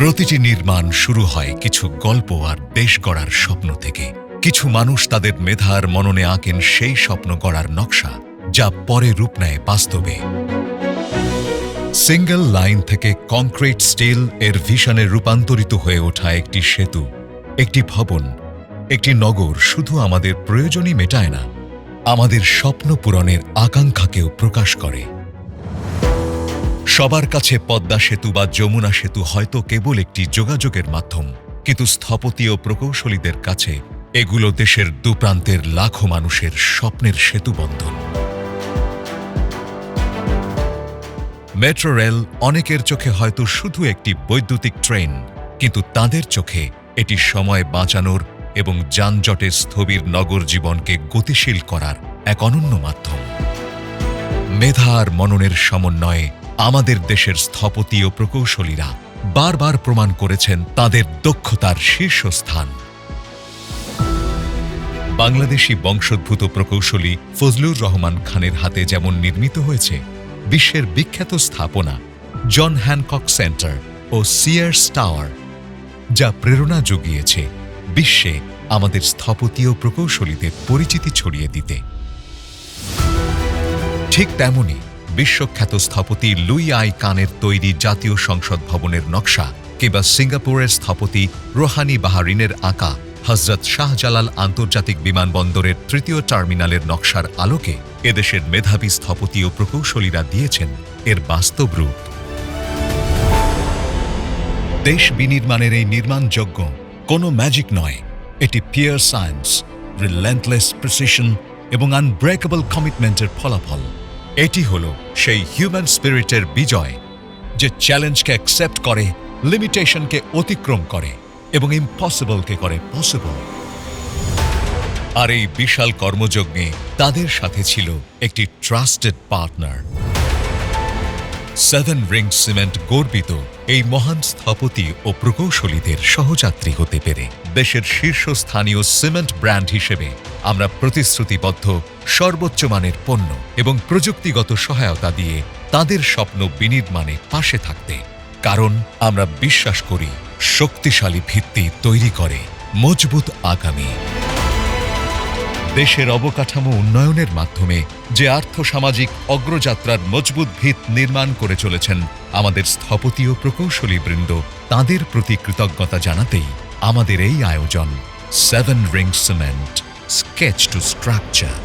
প্রতিটি নির্মাণ শুরু হয় কিছু গল্প আর দেশ গড়ার স্বপ্ন থেকে। কিছু মানুষ তাদের মেধার মননে আঁকেন সেই স্বপ্ন গড়ার নকশা, যা পরে রূপ নেয় বাস্তবে। সিঙ্গেল লাইন থেকে কংক্রিট স্টিল এর ভিশনে রূপান্তরিত হয়ে ওঠা একটি সেতু, একটি ভবন, একটি নগর শুধু আমাদের প্রয়োজনই মেটায় না, আমাদের স্বপ্ন পূরণের আকাঙ্ক্ষাকেও প্রকাশ করে। সবার কাছে পদ্মা সেতু বা যমুনা সেতু হয়তো কেবল একটি যোগাযোগের মাধ্যম, কিন্তু স্থপতি ও প্রকৌশলীদের কাছে এগুলো দেশের দুপ্রান্তের লাখো মানুষের স্বপ্নের সেতুবন্ধন। মেট্রো রেল অনেকের চোখে হয়তো শুধু একটি বৈদ্যুতিক ট্রেন, কিন্তু তাদের চোখে এটি সময় বাঁচানোর এবং যানজটের স্থবির নগর জীবনকে গতিশীল করার এক অনন্য মাধ্যম। মেধা আর মননের সমন্বয়ে আমাদের দেশের স্থপতি ও প্রকৌশলীরা বারবার প্রমাণ করেছেন তাদের দক্ষতার শীর্ষস্থান। বাংলাদেশি বংশোদ্ভূত প্রকৌশলী ফজলুর রহমান খানের হাতে যেমন নির্মিত হয়েছে বিশ্বের বিখ্যাত স্থাপনা জন হ্যানকক সেন্টার ও সিয়ার্স টাওয়ার, যা প্রেরণা জুগিয়েছে বিশ্বে আমাদের স্থপতি ও প্রকৌশলীদের পরিচিতি ছড়িয়ে দিতে। ঠিক তেমনি বিশ্বখ্যাত স্থপতি লুই আই কানের তৈরি জাতীয় সংসদ ভবনের নকশা কিংবা সিঙ্গাপুরের স্থপতি রোহানি বাহারিনের আঁকা হজরত শাহজালাল আন্তর্জাতিক বিমানবন্দরের তৃতীয় টার্মিনালের নকশার আলোকে এদেশের মেধাবী স্থপতি ও প্রকৌশলীরা দিয়েছেন এর বাস্তব রূপ। দেশ বিনির্মাণের এই নির্মাণযজ্ঞ কোনো ম্যাজিক নয়, এটি পিওর সায়েন্স, রিলেন্টলেস প্রিসিশন এবং আনব্রেকেবল কমিটমেন্টের ফলাফল। এটি হল সেই হিউম্যান স্পিরিটের বিজয়, যে চ্যালেঞ্জকে অ্যাকসেপ্ট করে, লিমিটেশনকে অতিক্রম করে এবং ইম্পসিবলকে করে পসিবল। আর এই বিশাল কর্মযজ্ঞে তাদের সাথে ছিল একটি trusted partner. Seven Rings cement গর্বিত এই মহান স্থপতি ও প্রকৌশলীদের সহযাত্রী হতে পেরে। দেশের শীর্ষস্থানীয় সিমেন্ট ব্র্যান্ড হিসেবে আমরা প্রতিশ্রুতিবদ্ধ সর্বোচ্চ মানের পণ্য এবং প্রযুক্তিগত সহায়তা দিয়ে তাদের স্বপ্ন বিনির্মাণে পাশে থাকতে, কারণ আমরা বিশ্বাস করি শক্তিশালী ভিত্তি তৈরি করে মজবুত আগামী। দেশের অবকাঠামো উন্নয়নের মাধ্যমে যে আর্থসামাজিক অগ্রযাত্রার মজবুত ভিত নির্মাণ করে চলেছেন আমাদের স্থপতি ও প্রকৌশলী বৃন্দ, তাঁদের প্রতি কৃতজ্ঞতা জানাতেই আমাদের এই আয়োজন seven Rings cement, sketch two structure.